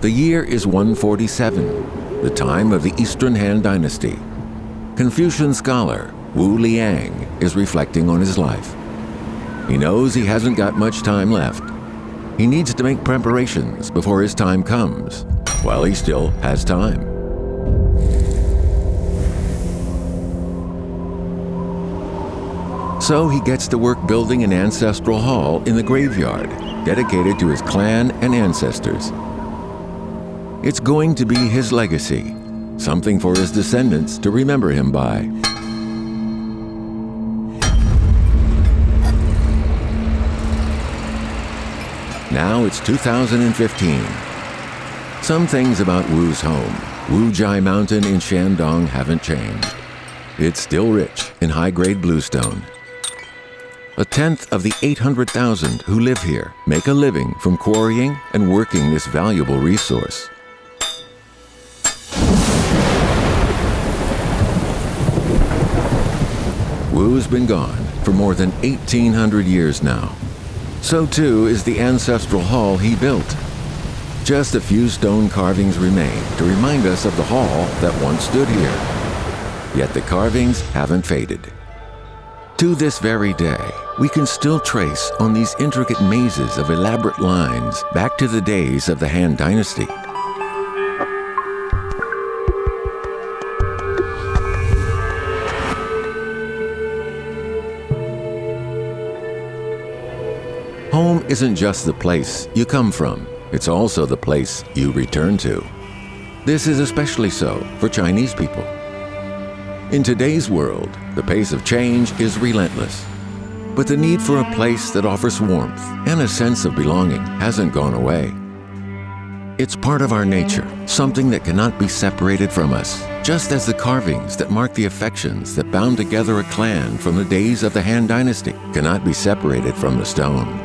The year is 147, the time of the Eastern Han Dynasty. Confucian scholar Wu Liang is reflecting on his life. He knows he hasn't got much time left. He needs to make preparations before his time comes, while he still has time. So he gets to work building an ancestral hall in the graveyard, dedicated to his clan and ancestors. It's going to be his legacy, something for his descendants to remember him by. Now it's 2015. Some things about Wu's home, Wujai Mountain in Shandong, haven't changed. It's still rich in high-grade bluestone. A tenth of the 800,000 who live here make a living from quarrying and working this valuable resource. Wu's been gone for more than 1,800 years now. So too is the ancestral hall he built. Just a few stone carvings remain to remind us of the hall that once stood here. Yet the carvings haven't faded. To this very day, we can still trace on these intricate mazes of elaborate lines back to the days of the Han Dynasty. Home isn't just the place you come from, it's also the place you return to. This is especially so for Chinese people. In today's world, the pace of change is relentless. But the need for a place that offers warmth and a sense of belonging hasn't gone away. It's part of our nature, something that cannot be separated from us, just as the carvings that mark the affections that bound together a clan from the days of the Han Dynasty cannot be separated from the stone.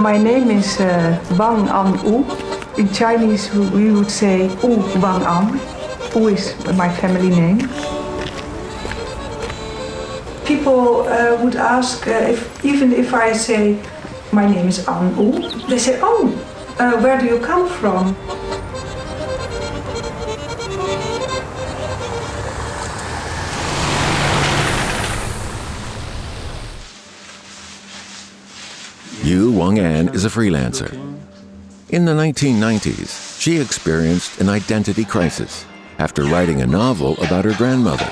My name is Wang'an Wu. In Chinese we would say Yu Wang'an. Wu is my family name. People would ask, even if I say my name is An Wu, they say, oh, where do you come from? Yu Wang'an is a freelancer. In the 1990s, she experienced an identity crisis after writing a novel about her grandmother.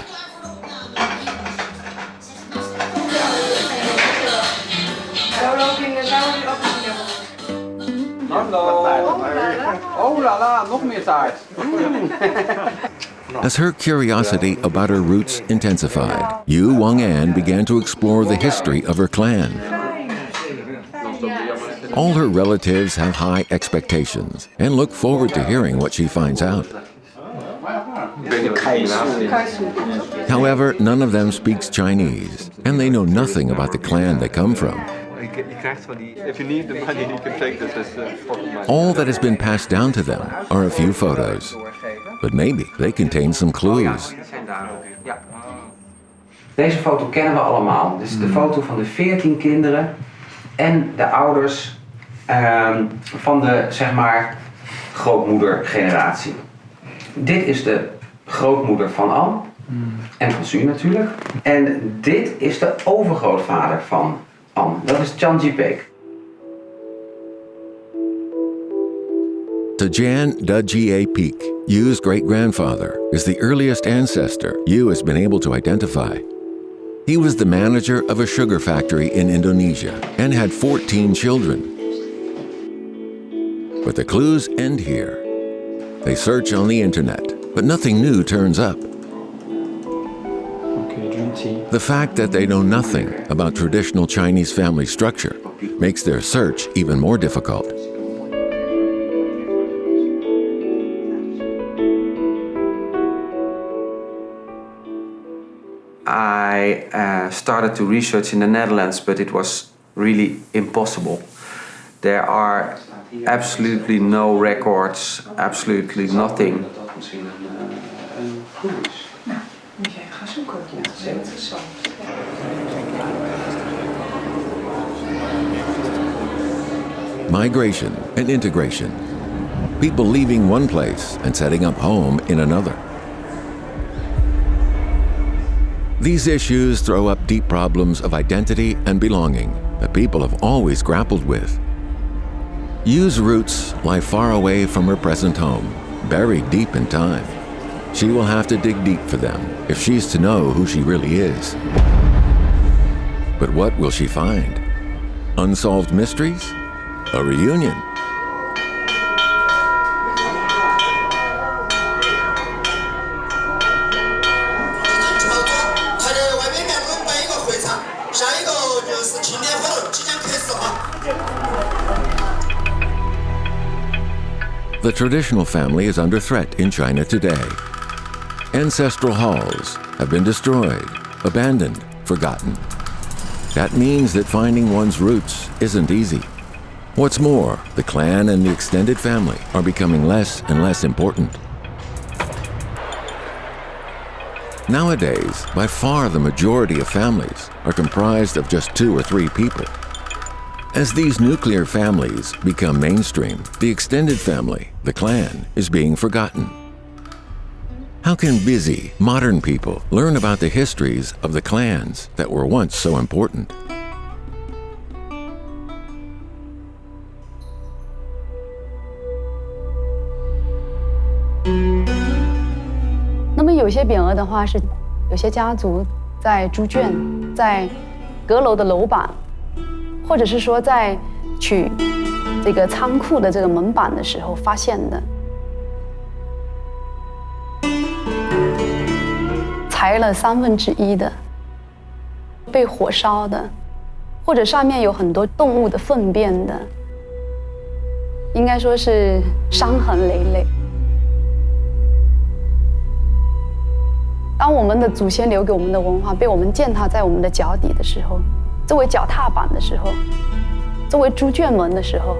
As her curiosity about her roots intensified, Yu Wang'an began to explore the history of her clan. All her relatives have high expectations and look forward to hearing what she finds out. However, none of them speaks Chinese, and they know nothing about the clan they come from. If you need the money, you can take this as pocket money. All that has been passed down to them are a few photos, but maybe they contain some clues. Deze foto kennen we allemaal. Dit is de foto van de 14 kinderen en de ouders van de, zeg maar, grootmoedergeneratie. Dit is de grootmoeder van An en van Su natuurlijk. En dit is de overgrootvader van An. Dat is Chan Jipek. Tajan Dajie Peak, Yu's great-grandfather, is the earliest ancestor Yu has been able to identify. He was the manager of a sugar factory in Indonesia and had 14 children. But the clues end here. They search on the internet, but nothing new turns up. The fact that they know nothing about traditional Chinese family structure makes their search even more difficult. I started to research in the Netherlands, but it was really impossible. There are absolutely no records, absolutely nothing. Migration and integration. People leaving one place and setting up home in another. These issues throw up deep problems of identity and belonging that people have always grappled with. Yu's roots lie far away from her present home, buried deep in time. She will have to dig deep for them if she's to know who she really is. But what will she find? Unsolved mysteries? A reunion? The traditional family is under threat in China today. Ancestral halls have been destroyed, abandoned, forgotten. That means that finding one's roots isn't easy. What's more, the clan and the extended family are becoming less and less important. Nowadays, by far the majority of families are comprised of just 2 or 3 people. As these nuclear families become mainstream, the extended family, the clan, is being forgotten. How can busy, modern people learn about the histories of the clans that were once so important? 那么有些匾额的话是，有些家族在猪圈、在阁楼的楼板，或者是说在取这个仓库的这个门板的时候发现的，裁了1/3的，被火烧的，或者上面有很多动物的粪便的，应该说是伤痕累累。 当我们的祖先留给我们的文化被我们践踏在我们的脚底的时候，作为脚踏板的时候，作为猪圈门的时候，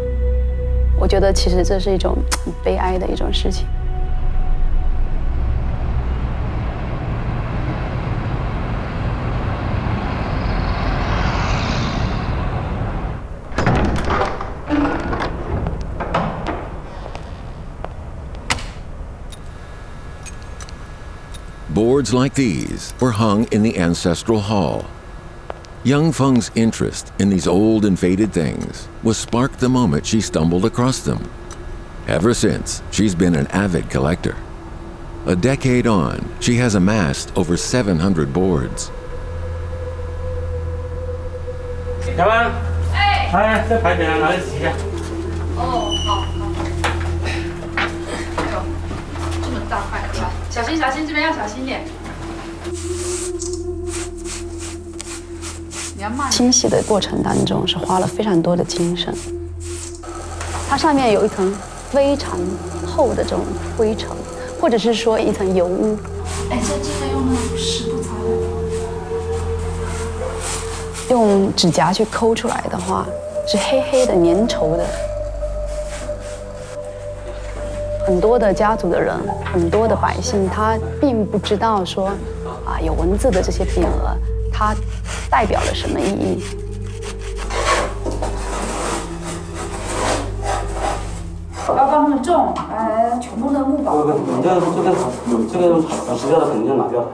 我觉得其实这是一种很悲哀的一种事情。Boards like these were hung in the ancestral hall. Young Feng's interest in these old and faded things was sparked the moment she stumbled across them. Ever since, she's been an avid collector. A decade on, she has amassed over 700 boards. 小文，哎，这牌匾拿去洗一下。哦，好。哎呦，这么大块，小心小心，这边要小心点。清洗的过程当中是花了非常多的精神，它上面有一层非常厚的这种灰尘，或者是说一层油污。哎，这个用那种湿布擦的，用指甲去抠出来的话是黑黑的、粘稠的。很多的家族的人，很多的百姓，他并不知道说啊，有文字的这些匾额，它代表了什么意义。包装很重，全部的木板。你这个好吃掉的肯定拿掉的。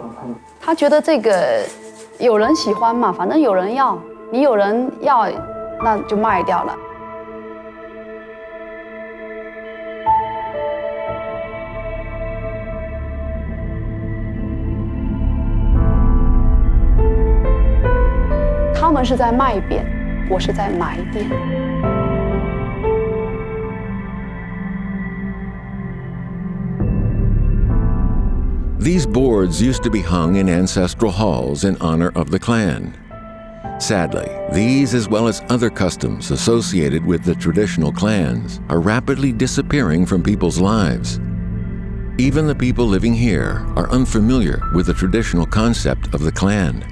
他觉得这个有人喜欢嘛，反正有人要，你有人要，那就卖掉了。他们是在卖匾，我是在埋匾。These boards used to be hung in ancestral halls in honor of the clan. Sadly, these, as well as other customs associated with the traditional clans, are rapidly disappearing from people's lives. Even the people living here are unfamiliar with the traditional concept of the clan.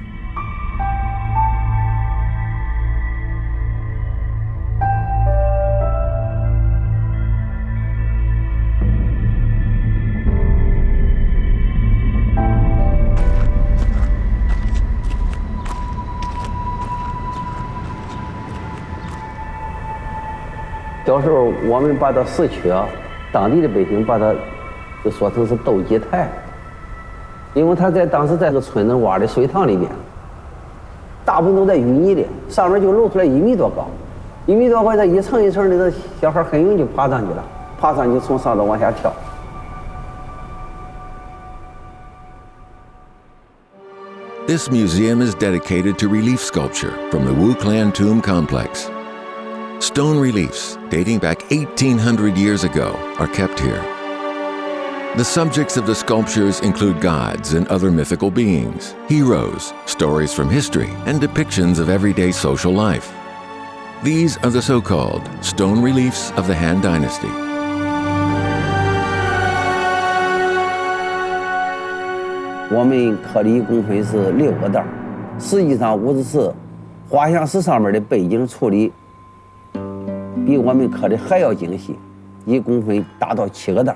小时候我们把它死缺，当地的百姓把它就说成是斗鸡台，因为他当时在这个村子挖的水塘里面，大部分都在淤泥里，上面就露出来1米多高，1米多高，它一层一层那个小孩很容易就爬上去了，爬上去从上头往下跳。This museum is dedicated to relief sculpture from the Wu clan tomb complex. Stone reliefs dating back 1,800 years ago are kept here. The subjects of the sculptures include gods and other mythical beings, heroes, stories from history, and depictions of everyday social life. These are the so-called stone reliefs of the Han Dynasty. 我们刻的一共分是6个道，实际上54画像石上面的背景处理比我们刻的还要精细，一共分达到7个道。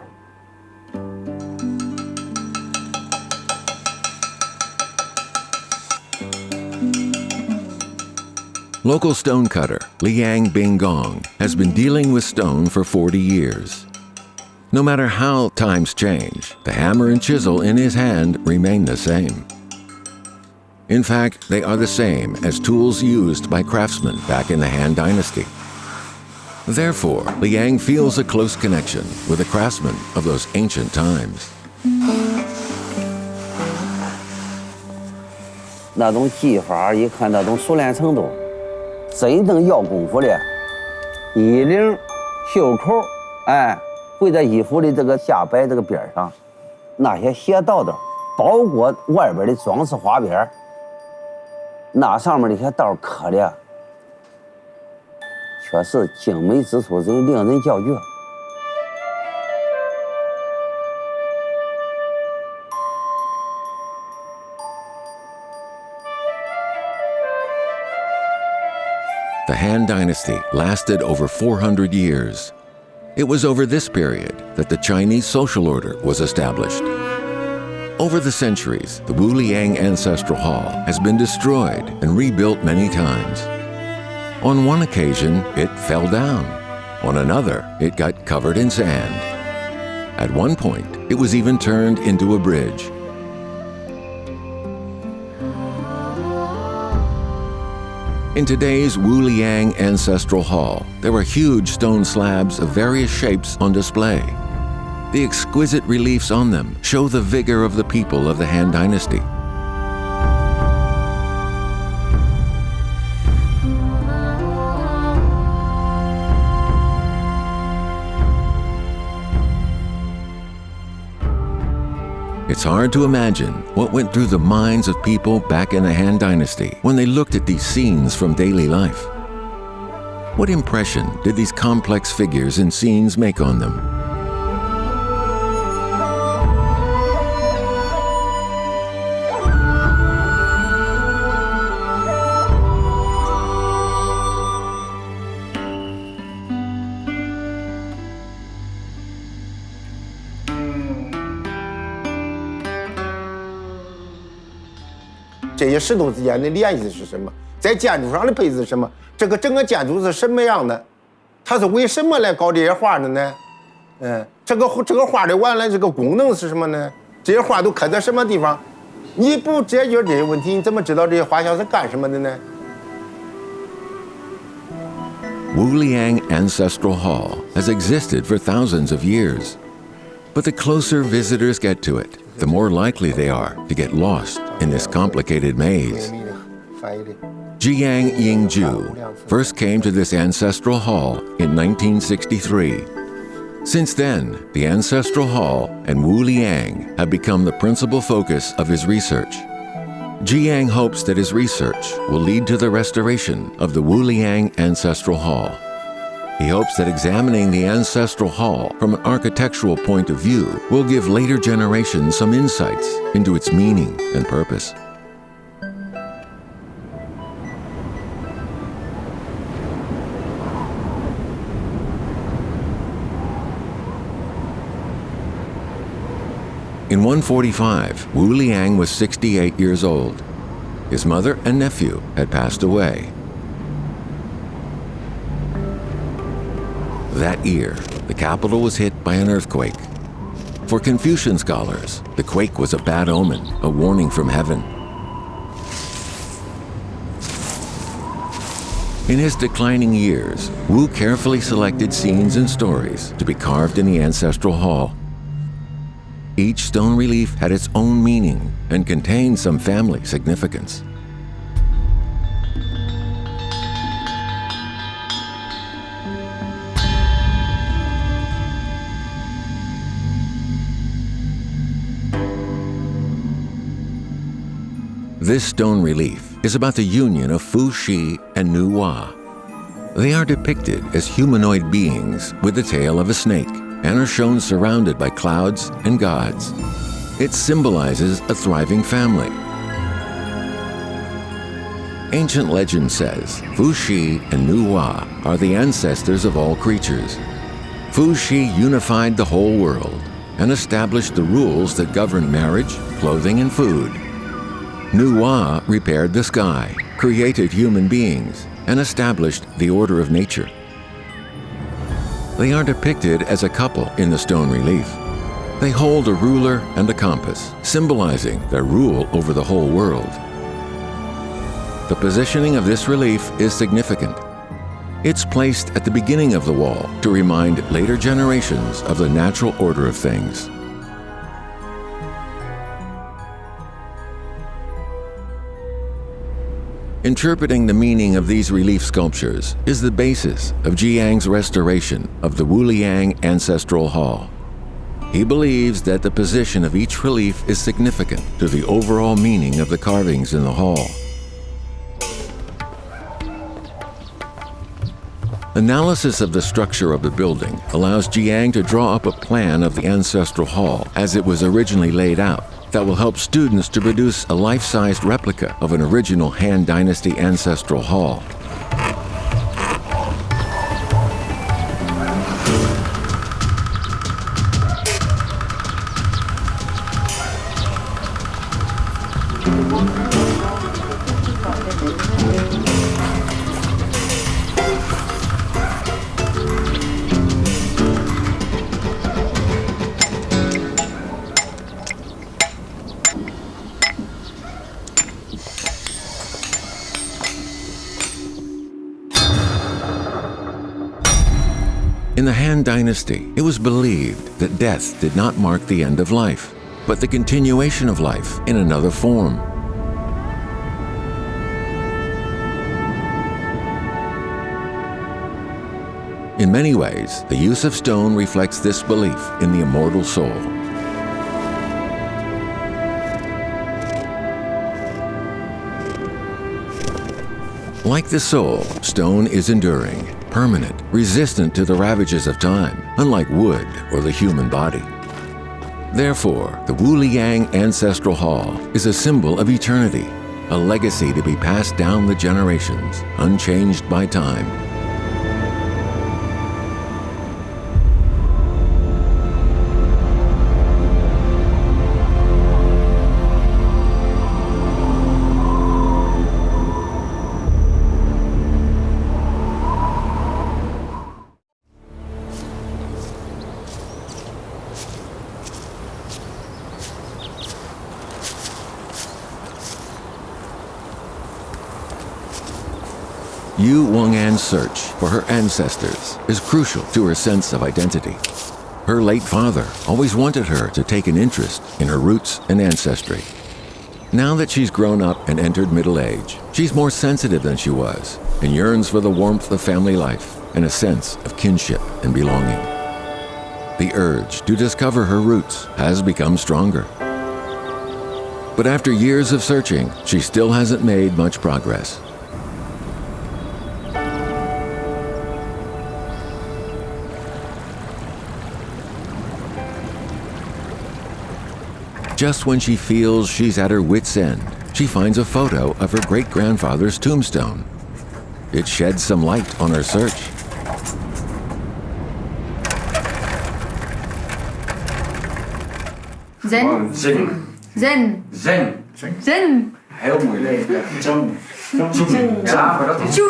Local stone cutter Liang Binggong has been dealing with stone for 40 years. No matter how times change, the hammer and chisel in his hand remain the same. In fact, they are the same as tools used by craftsmen back in the Han Dynasty. Therefore, Liang feels a close connection with the craftsmen of those ancient times. 那种技法，一看那种熟练程度，真正要功夫的，衣领、袖口，会在衣服的这个下摆这个边上，那些斜道道，包括外边的装饰花边，那上面那些道刻的。确实精美之处真令人叫绝。The Han Dynasty lasted over 400 years. It was over this period that the Chinese social order was established. Over the centuries, the Wu Liang Ancestral Hall has been destroyed and rebuilt many times. On one occasion, it fell down. On another, it got covered in sand. At one point, it was even turned into a bridge. In today's Wu Liang Ancestral Hall, there are huge stone slabs of various shapes on display. The exquisite reliefs on them show the vigor of the people of the Han Dynasty. It's hard to imagine what went through the minds of people back in the Han Dynasty when they looked at these scenes from daily life. What impression did these complex figures and scenes make on them? These 这些石头之间的联系是什么？在建筑上的配置是什么？这个整个建筑是什么样的？它是为什么来搞这些画的呢？这个画的完了这个功能是什么呢？这些画都刻在什么地方？你不解决这些问题，你怎么知道这些画像是干什么的呢？ Wu Liang Ancestral Hall has existed for thousands of years. But the closer visitors get to it, the more likely they are to get lost in this complicated maze. Jiang Yingju first came to this ancestral hall in 1963. Since then, the ancestral hall and Wu Liang have become the principal focus of his research. Jiang hopes that his research will lead to the restoration of the Wu Liang Ancestral Hall. He hopes that examining the ancestral hall from an architectural point of view will give later generations some insights into its meaning and purpose. In 145, Wu Liang was 68 years old. His mother and nephew had passed away. That year, the capital was hit by an earthquake. For Confucian scholars, the quake was a bad omen, a warning from heaven. In his declining years, Wu carefully selected scenes and stories to be carved in the ancestral hall. Each stone relief had its own meaning and contained some family significance. This stone relief is about the union of Fu Shi and Nu Wa. They are depicted as humanoid beings with the tail of a snake and are shown surrounded by clouds and gods. It symbolizes a thriving family. Ancient legend says Fu Shi and Nu Wa are the ancestors of all creatures. Fu Shi unified the whole world and established the rules that govern marriage, clothing, and food. Nu Wa repaired the sky, created human beings, and established the order of nature. They are depicted as a couple in the stone relief. They hold a ruler and a compass, symbolizing their rule over the whole world. The positioning of this relief is significant. It's placed at the beginning of the wall to remind later generations of the natural order of things. Interpreting the meaning of these relief sculptures is the basis of Jiang's restoration of the Wu Liang Ancestral Hall. He believes that the position of each relief is significant to the overall meaning of the carvings in the hall. Analysis of the structure of the building allows Jiang to draw up a plan of the ancestral hall as it was originally laid out that will help students to produce a life-sized replica of an original Han Dynasty ancestral hall. In the Han Dynasty, it was believed that death did not mark the end of life, but the continuation of life in another form. In many ways, the use of stone reflects this belief in the immortal soul. Like the soul, stone is enduring, permanent, resistant to the ravages of time, unlike wood or the human body. Therefore, the Wu Liang Ancestral Hall is a symbol of eternity, a legacy to be passed down the generations, unchanged by time. Yu Wang'an's search for her ancestors is crucial to her sense of identity. Her late father always wanted her to take an interest in her roots and ancestry. Now that she's grown up and entered middle age, she's more sensitive than she was and yearns for the warmth of family life and a sense of kinship and belonging. The urge to discover her roots has become stronger. But after years of searching, she still hasn't made much progress. Just when she feels she's at her wit's end, she finds a photo of her great-grandfather's tombstone. It sheds some light on her search. Zen. Zen. Zen. Zen. Heel moeilijk. Ja, maar dat is...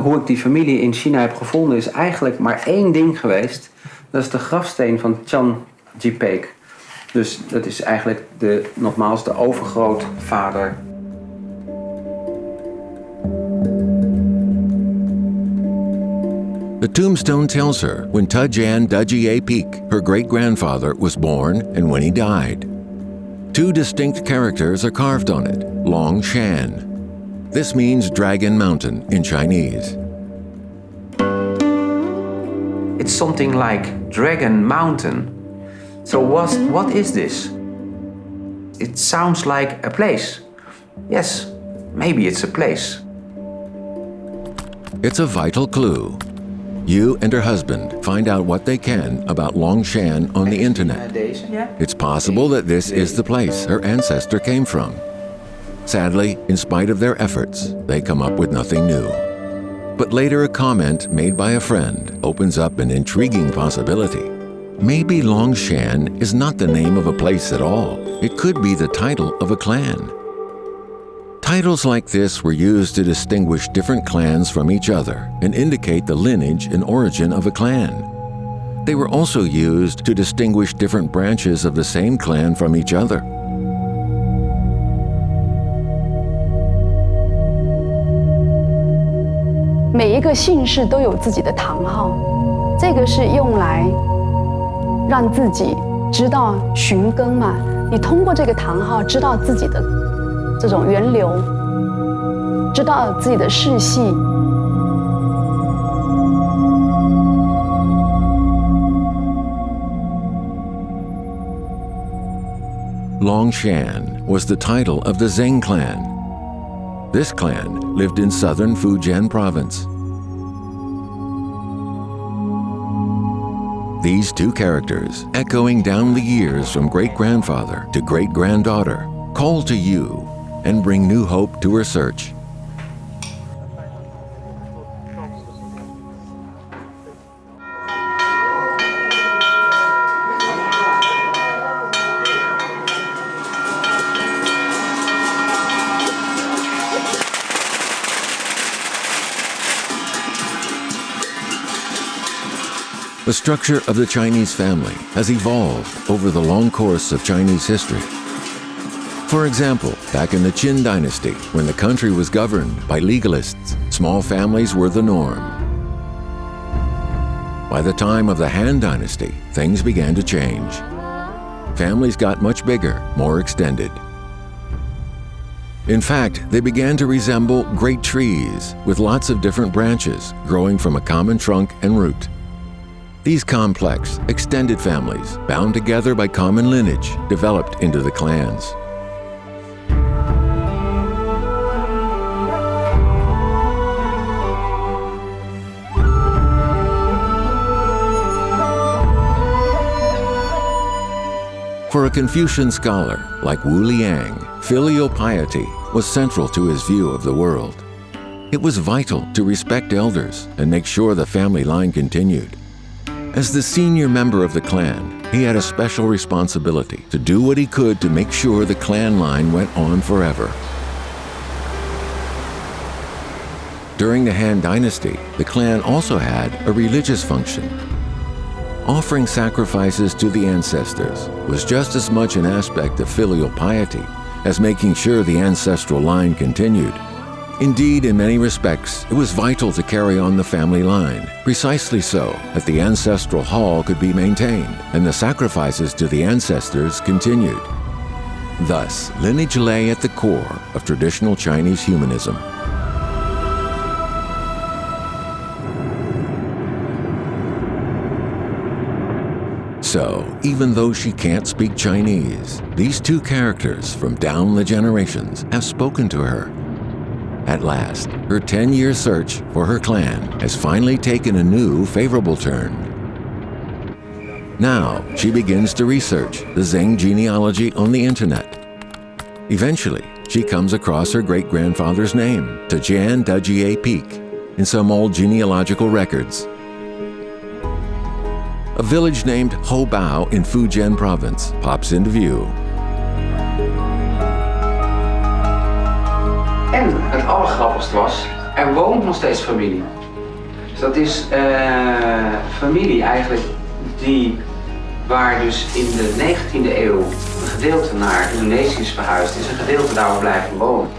hoe ik die familie in China heb gevonden is eigenlijk maar één ding geweest. Dat is de grafsteen van Chan Jipek. Dus dat is eigenlijk nogmaals de overgrootvader. The tombstone tells her when Tujan Dajie Peak, her great-grandfather, was born and when he died. 2 distinct characters are carved on it, Long Shan. This means Dragon Mountain in Chinese. It's something like Dragon Mountain. So what is this? It sounds like a place. Yes, maybe it's a place. It's a vital clue. Yu and her husband find out what they can about Long Shan on the internet. It's possible that this is the place her ancestor came from. Sadly, in spite of their efforts, they come up with nothing new. But later a comment made by a friend opens up an intriguing possibility. Maybe Long Shan is not the name of a place at all. It could be the title of a clan. Titles like this were used to distinguish different clans from each other and indicate the lineage and origin of a clan. They were also used to distinguish different branches of the same clan from each other. "每一个姓氏都有自己的堂号，这个是用来让自己知道寻根嘛。你通过这个堂号知道自己的这种源流，知道自己的世系。Long Shan was the title of the Zheng clan. This clan lived in southern Fujian province. These 2 characters, echoing down the years from great-grandfather to great-granddaughter, call to you and bring new hope to her search. The structure of the Chinese family has evolved over the long course of Chinese history. For example, back in the Qin Dynasty, when the country was governed by legalists, small families were the norm. By the time of the Han Dynasty, things began to change. Families got much bigger, more extended. In fact, they began to resemble great trees with lots of different branches growing from a common trunk and root. These complex, extended families, bound together by common lineage, developed into the clans. For a Confucian scholar like Wu Liang, filial piety was central to his view of the world. It was vital to respect elders and make sure the family line continued. As the senior member of the clan, he had a special responsibility to do what he could to make sure the clan line went on forever. During the Han Dynasty, the clan also had a religious function. Offering sacrifices to the ancestors was just as much an aspect of filial piety as making sure the ancestral line continued. Indeed, in many respects, it was vital to carry on the family line, precisely so that the ancestral hall could be maintained and the sacrifices to the ancestors continued. Thus, lineage lay at the core of traditional Chinese humanism. So, even though she can't speak Chinese, these 2 characters from down the generations have spoken to her. At last, her 10-year search for her clan has finally taken a new, favorable turn. Now she begins to research the Zheng genealogy on the internet. Eventually, she comes across her great-grandfather's name, Tajian Dajie Peak, in some old genealogical records. A village named Hobao in Fujian province pops into view. En het allergrappigste was, er woont nog steeds familie. Dus dat is familie eigenlijk waar dus in de 19e eeuw een gedeelte naar Indonesië is verhuisd, is een gedeelte daar blijven wonen.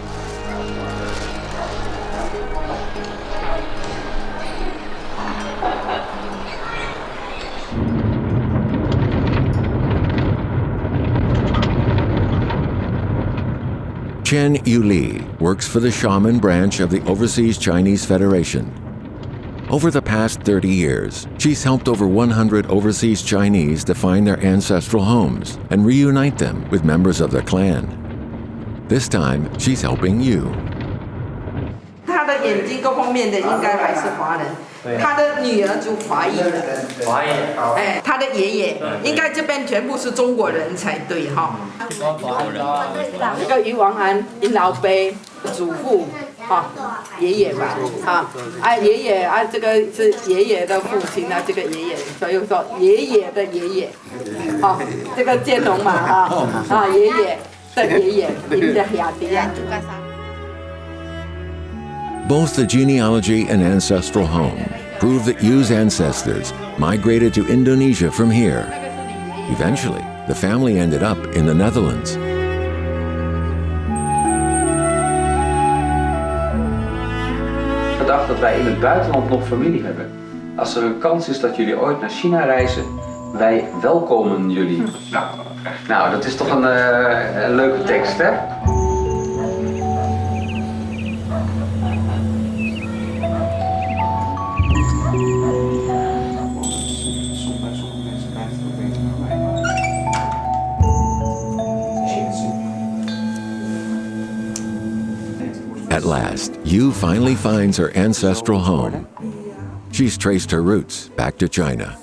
Chen Yuli works for the shaman branch of the Overseas Chinese Federation. Over the past 30 years, she's helped over 100 overseas Chinese to find their ancestral homes and reunite them with members of their clan. This time, she's helping Yu. 他的眼睛各方面的应该还是华人，他的女儿就华裔了。华裔，哎，他的爷爷应该这边全部是中国人才对哈。这个于王安，你老爸祖父。 哈，爷爷吧，啊，爷爷啊，这个是爷爷的父亲啊，这个爷爷，所以说爷爷的爷爷，好，这个建龙嘛，啊，爷爷的爷爷，您的亚迪亚。Both the genealogy and ancestral home prove that Yu's ancestors migrated to Indonesia from here. Eventually, the family ended up in the Netherlands. Gedacht dat wij in het buitenland nog familie hebben. Als er een kans is dat jullie ooit naar China reizen, wij welkomen jullie. Nou, dat is toch een leuke tekst, hè? At last, Yu finally finds her ancestral home. She's traced her roots back to China.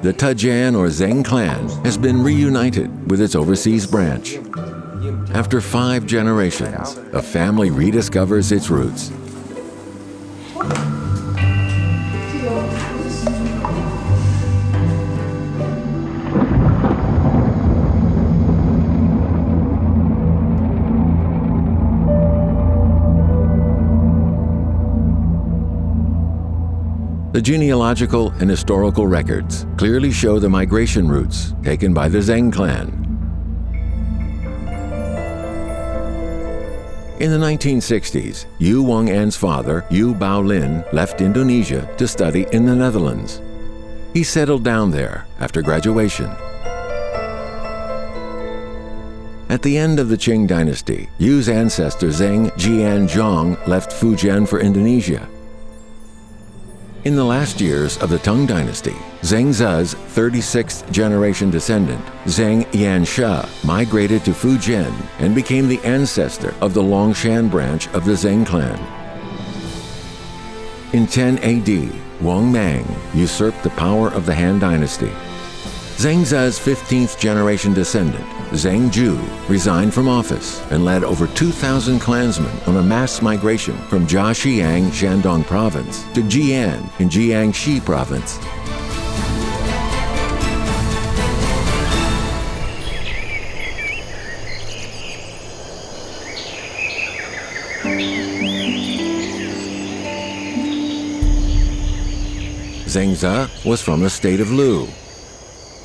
The Tajian or Zheng clan has been reunited with its overseas branch. After 5 generations, a family rediscovers its roots. The genealogical and historical records clearly show the migration routes taken by the Zheng clan. In the 1960s, Yu Wang'an's father, Yu Baolin, left Indonesia to study in the Netherlands. He settled down there after graduation. At the end of the Qing Dynasty, Yu's ancestor Zheng Jianzhong left Fujian for Indonesia. In the last years of the Tang Dynasty, Zheng Ze's 36th generation descendant, Zheng Yansha, migrated to Fujian and became the ancestor of the Longshan branch of the Zheng clan. In 10 AD, Wang Mang usurped the power of the Han Dynasty. Zheng Ze's 15th generation descendant, Zheng Ju, resigned from office and led over 2,000 clansmen on a mass migration from Jiaxiang, Shandong province, to Jian in Jiangxi province. Zheng Ze was from the state of Lu.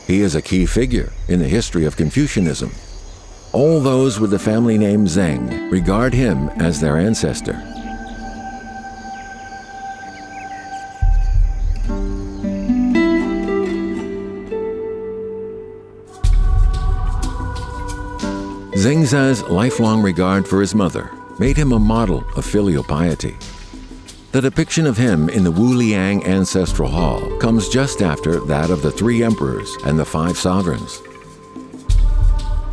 He is a key figure in the history of Confucianism. All those with the family name Zheng regard him as their ancestor. Zheng Ze's lifelong regard for his mother made him a model of filial piety. The depiction of him in the Wu Liang Ancestral Hall comes just after that of the 3 emperors and the 5 sovereigns.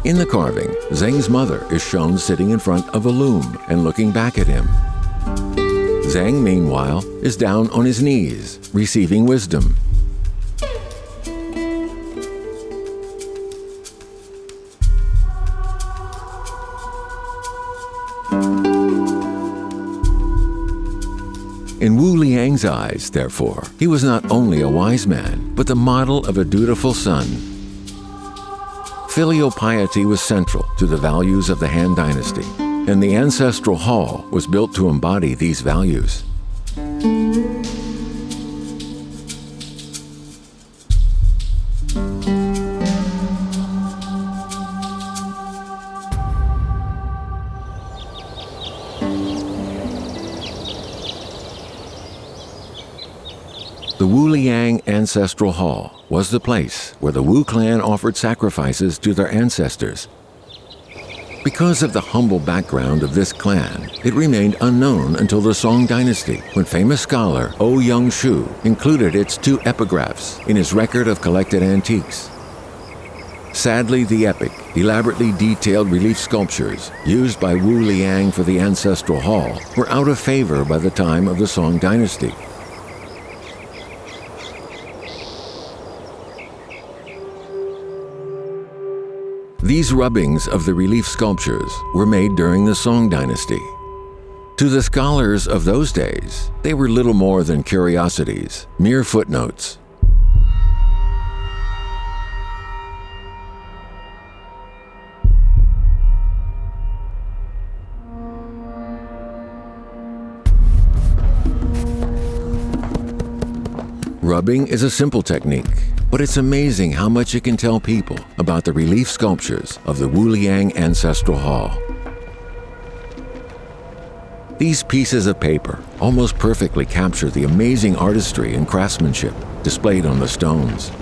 In the carving, Zheng's mother is shown sitting in front of a loom and looking back at him. Zhang, meanwhile, is down on his knees, receiving wisdom. In Wu Liang's eyes, therefore, he was not only a wise man, but the model of a dutiful son. Filial piety was central to the values of the Han Dynasty, and the ancestral hall was built to embody these values. The Wu Liang Ancestral Hall was the place where the Wu clan offered sacrifices to their ancestors. Because of the humble background of this clan, it remained unknown until the Song Dynasty, when famous scholar Ouyang Shu included its 2 epigraphs in his record of collected antiques. Sadly, the epic, elaborately detailed relief sculptures used by Wu Liang for the Ancestral Hall were out of favor by the time of the Song Dynasty. These rubbings of the relief sculptures were made during the Song Dynasty. To the scholars of those days, they were little more than curiosities, mere footnotes. Rubbing is a simple technique, but it's amazing how much it can tell people about the relief sculptures of the Wu Liang Ancestral Hall. These pieces of paper almost perfectly capture the amazing artistry and craftsmanship displayed on the stones.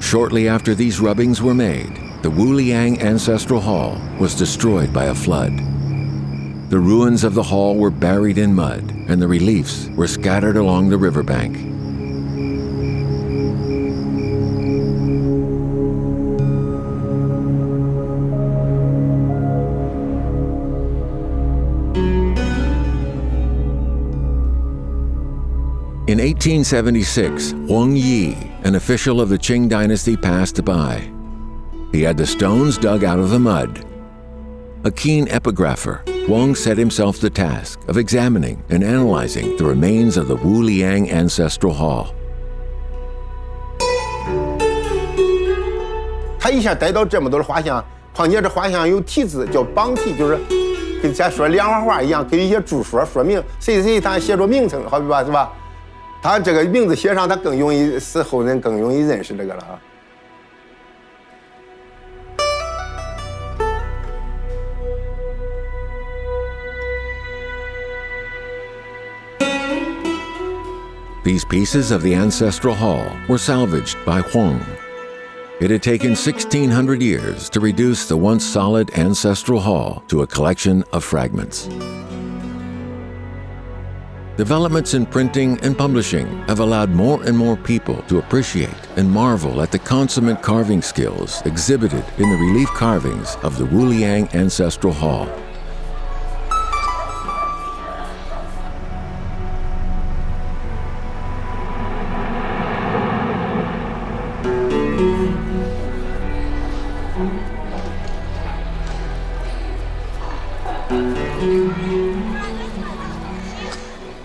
Shortly after these rubbings were made, the Wu Liang Ancestral Hall was destroyed by a flood. The ruins of the hall were buried in mud, and the reliefs were scattered along the riverbank. In 1876, Huang Yi, an official of the Qing dynasty, passed by. He had the stones dug out of the mud. A keen epigrapher, Huang set himself the task of examining and analyzing the remains of the Wu Liang Ancestral Hall. 他一下逮到这么多的画像，况且这画像有题字，叫榜题，就是跟咱说连环画一样，给一些注说说明谁谁他写着名称，好比吧，是吧？他这个名字写上，他更容易使后人更容易认识这个了啊。These pieces of the ancestral hall were salvaged by Huang. It had taken 1,600 years to reduce the once solid ancestral hall to a collection of fragments. Developments in printing and publishing have allowed more and more people to appreciate and marvel at the consummate carving skills exhibited in the relief carvings of the Wu Liang Ancestral Hall.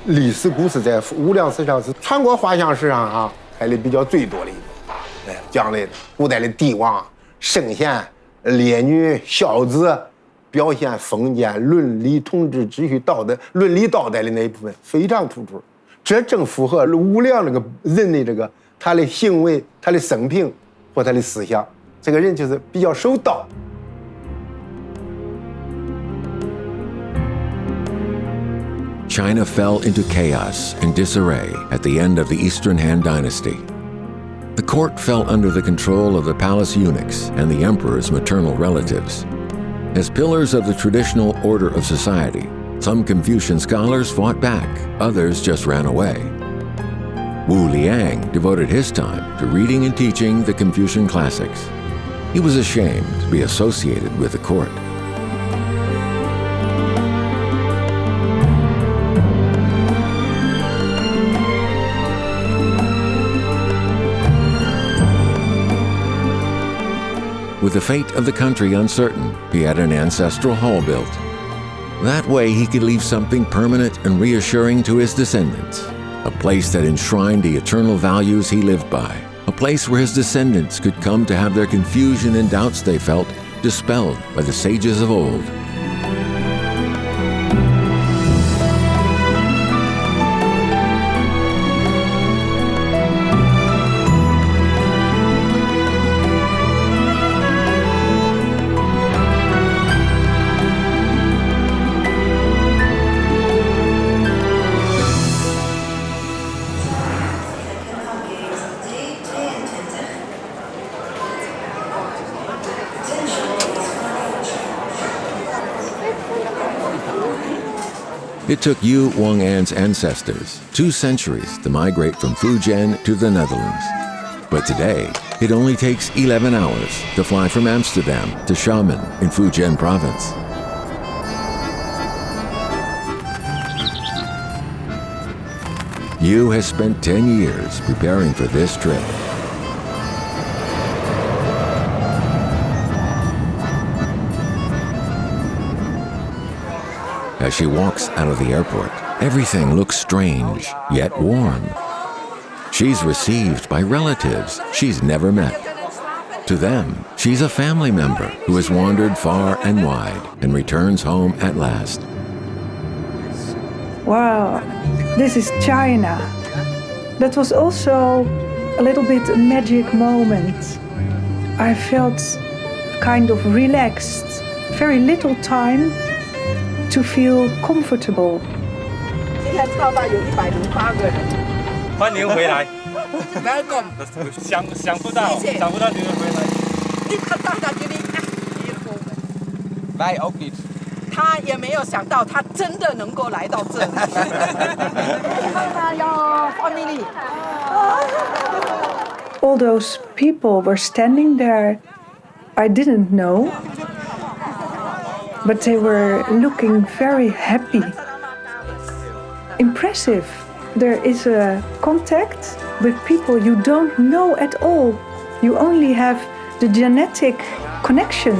历史故事在无量史上是传国画像史上啊拍的比较最多的一个，讲的古代的帝王、圣贤、烈女、孝子，表现封建伦理、统治秩序、道德、伦理道德的那一部分非常突出。这正符合无量那个人的这个他的行为、他的生平或他的思想。这个人就是比较守道。China fell into chaos and disarray at the end of the Eastern Han Dynasty. The court fell under the control of the palace eunuchs and the emperor's maternal relatives. As pillars of the traditional order of society, some Confucian scholars fought back, others just ran away. Wu Liang devoted his time to reading and teaching the Confucian classics. He was ashamed to be associated with the court. With the fate of the country uncertain, he had an ancestral hall built. That way he could leave something permanent and reassuring to his descendants, a place that enshrined the eternal values he lived by, a place where his descendants could come to have their confusion and doubts they felt dispelled by the sages of old. It took Yu Wang'an's ancestors 2 centuries to migrate from Fujian to the Netherlands. But today, it only takes 11 hours to fly from Amsterdam to Xiamen in Fujian province. Yu has spent 10 years preparing for this trip. As she walks out of the airport, everything looks strange, yet warm. She's received by relatives she's never met. To them, she's a family member who has wandered far and wide and returns home at last. Wow, this is China. That was also a little bit a magic moment. I felt kind of relaxed, very little time to feel comfortable. 今天超大有108个人。欢迎回来。Welcome。想不到你会回来。Wij ook niet. 他也没有想到，他真的能够来到这里。Family。 All those people were standing there. I didn't know. But they were looking very happy. Impressive. There is a contact with people you don't know at all. You only have the genetic connection.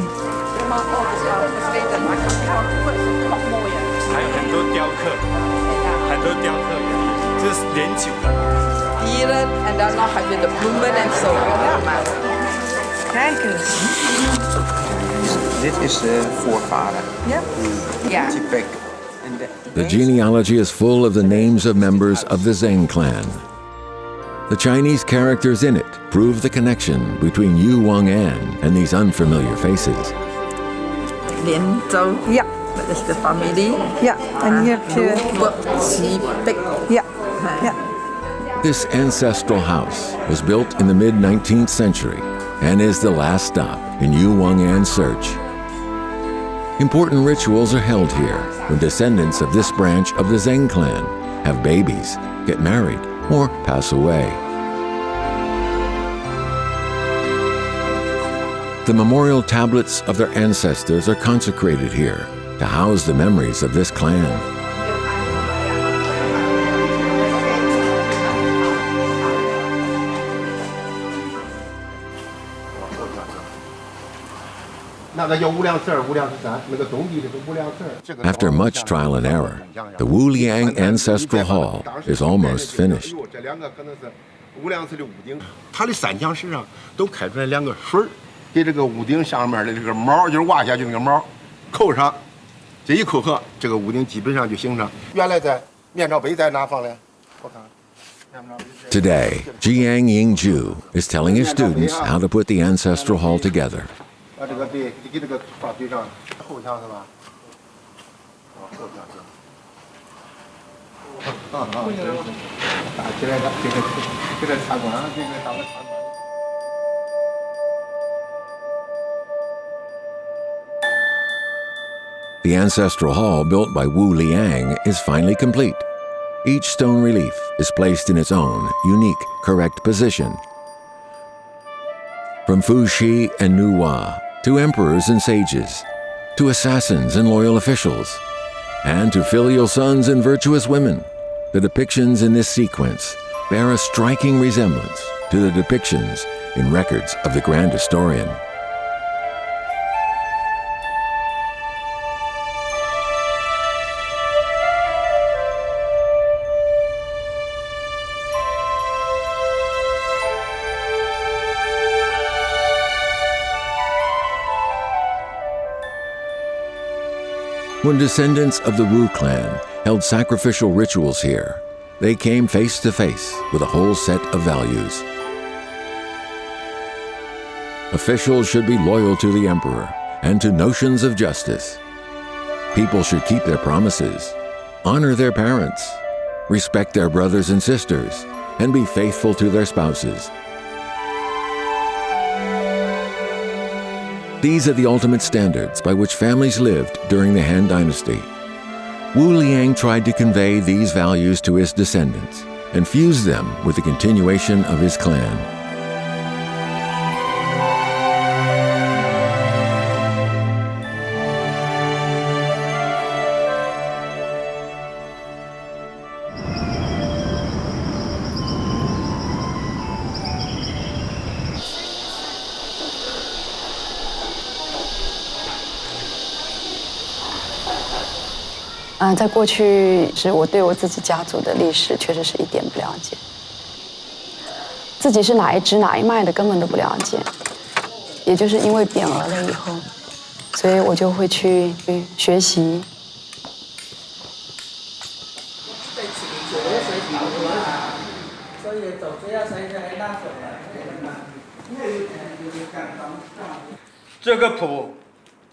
还有很多雕刻，这是连久的。Dieren en dan nog heb je de bloemen en zo. Kijk eens. Dit is de voorvader. Ja. Ja. The genealogy is full of the names of members of the Zheng clan. The Chinese characters in it prove the connection between Yu Wang'an and these unfamiliar faces. Lin Zhou. Ja. Dat is de familie. Ja. En hier heb je... Ja. Ja. This ancestral house was built in the mid-19th century and is the last stop in Yu Wang'an's search. Important rituals are held here when descendants of this branch of the Zheng clan have babies, get married, or pass away. The memorial tablets of their ancestors are consecrated here to house the memories of this clan. After much trial and error, the Wu Liang Ancestral Hall is almost finished. 它的3墙石上都开出来2个水儿，给这个屋顶上面的这个毛，就是挖下去那个毛，扣上，这一扣合，这个屋顶基本上就形成。原来在面朝北在哪放呢？ Today, Jiang Yingju is telling his students how to put the ancestral hall together. The ancestral hall built by Wu Liang is finally complete. Each stone relief is placed in its own unique, correct position. From Fuxi and Nuwa, to emperors and sages, to assassins and loyal officials, and to filial sons and virtuous women, the depictions in this sequence bear a striking resemblance to the depictions in records of the grand historian. When descendants of the Wu clan held sacrificial rituals here, they came face to face with a whole set of values. Officials should be loyal to the emperor and to notions of justice. People should keep their promises, honor their parents, respect their brothers and sisters, and be faithful to their spouses. These are the ultimate standards by which families lived during the Han Dynasty. Wu Liang tried to convey these values to his descendants and fuse them with the continuation of his clan. 在过去，是我对我自己家族的历史确实是一点不了解，自己是哪一支哪一脉的根本都不了解。也就是因为匾额了以后，所以我就会去学习。这个谱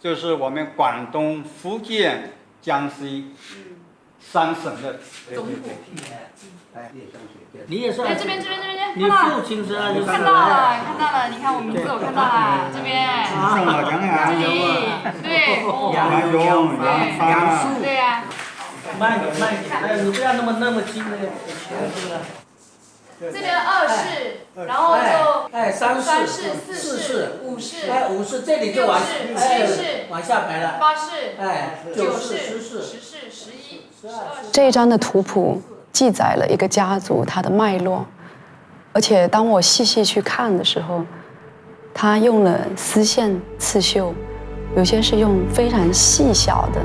就是我们广东、福建、江西三省的总谱。你也是？这边，你父亲是看到了，你看我名字我看到了，这边。对，杨树。对呀。慢点，你不要那么急那个。这边2世，然后就3世、4世、5世、5世，这里就往下排了。8世、9世、10世、11世、12世。这一张的图谱记载了一个家族它的脉络，而且当我细细去看的时候，它用了丝线刺绣，有些是用非常细小的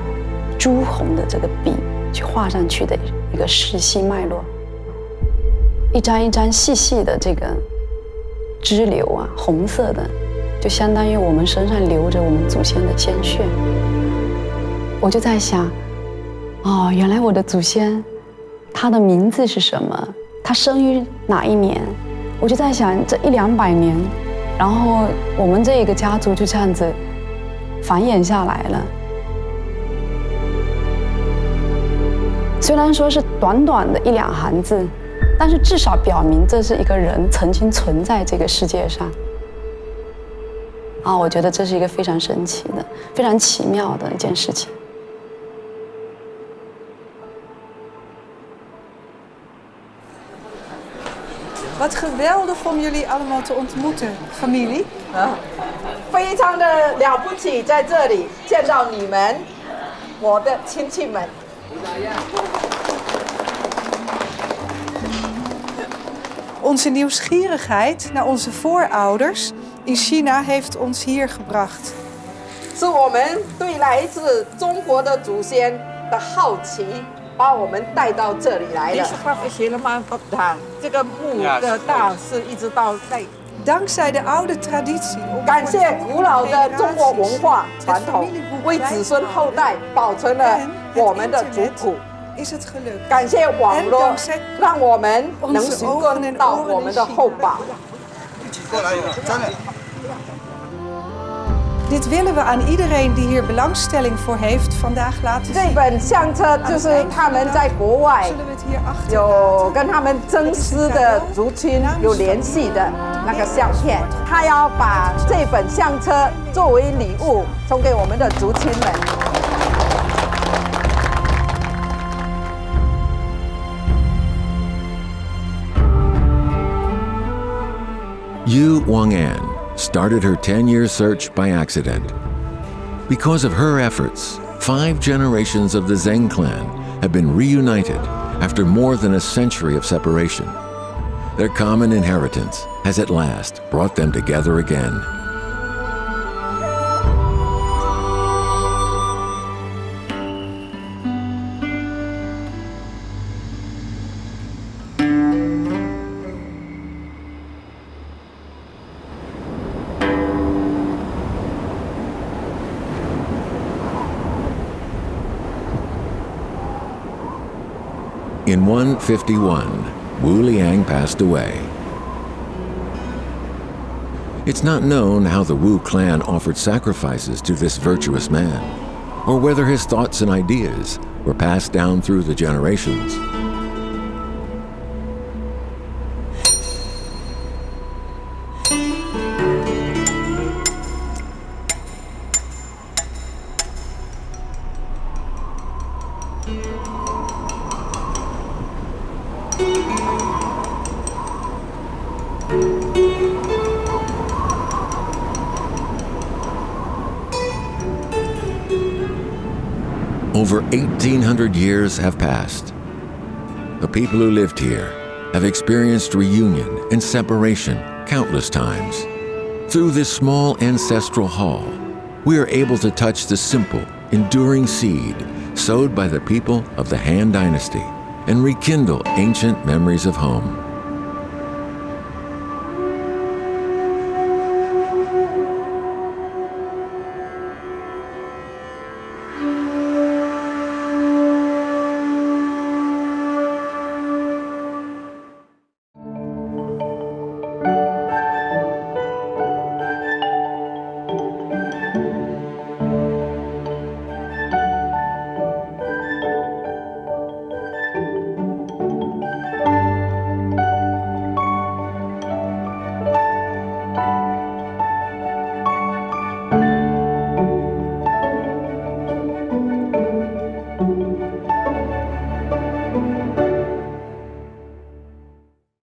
朱红的这个笔去画上去的一个世系脉络。 一张一张细细的这个支流啊，红色的，就相当于我们身上流着我们祖先的鲜血。我就在想，哦，原来我的祖先，他的名字是什么？他生于哪一年？我就在想，这100-200年，然后我们这一个家族就这样子繁衍下来了。虽然说是短短的1-2行字。 但是至少表明这是一个人曾经存在这个世界上。啊，我觉得这是一个非常神奇的、非常奇妙的一件事情。Wat geweldig om jullie allemaal te ontmoeten, familie. 非常的了不起，在这里见到你们，我的亲戚们。 Onze nieuwsgierigheid naar onze voorouders in China heeft ons hier gebracht. 是我们对来自中国的祖先的好奇，把我们带到这里来了。这个墓的大是一直到在。Dankzij de oude traditie， 感谢古老的中国文化传统，为子孙后代保存了我们的族谱。感谢网络，让我们能询问到我们的后宝。 Dit willen we aan iedereen die hier belangstelling voor heeft vandaag laten zien. 这本相册就是他们在国外有跟他们真实的族群有联系的那个相片，他要把这本相册作为礼物送给我们的族亲们。 Yu Wang'an started her 10-year search by accident. Because of her efforts, 5 generations of the Zheng clan have been reunited after more than a century of separation. Their common inheritance has at last brought them together again. In 151, Wu Liang passed away. It's not known how the Wu clan offered sacrifices to this virtuous man, or whether his thoughts and ideas were passed down through the generations. Over 1,800 years have passed. The people who lived here have experienced reunion and separation countless times. Through this small ancestral hall, we are able to touch the simple, enduring seed sowed by the people of the Han Dynasty and rekindle ancient memories of home.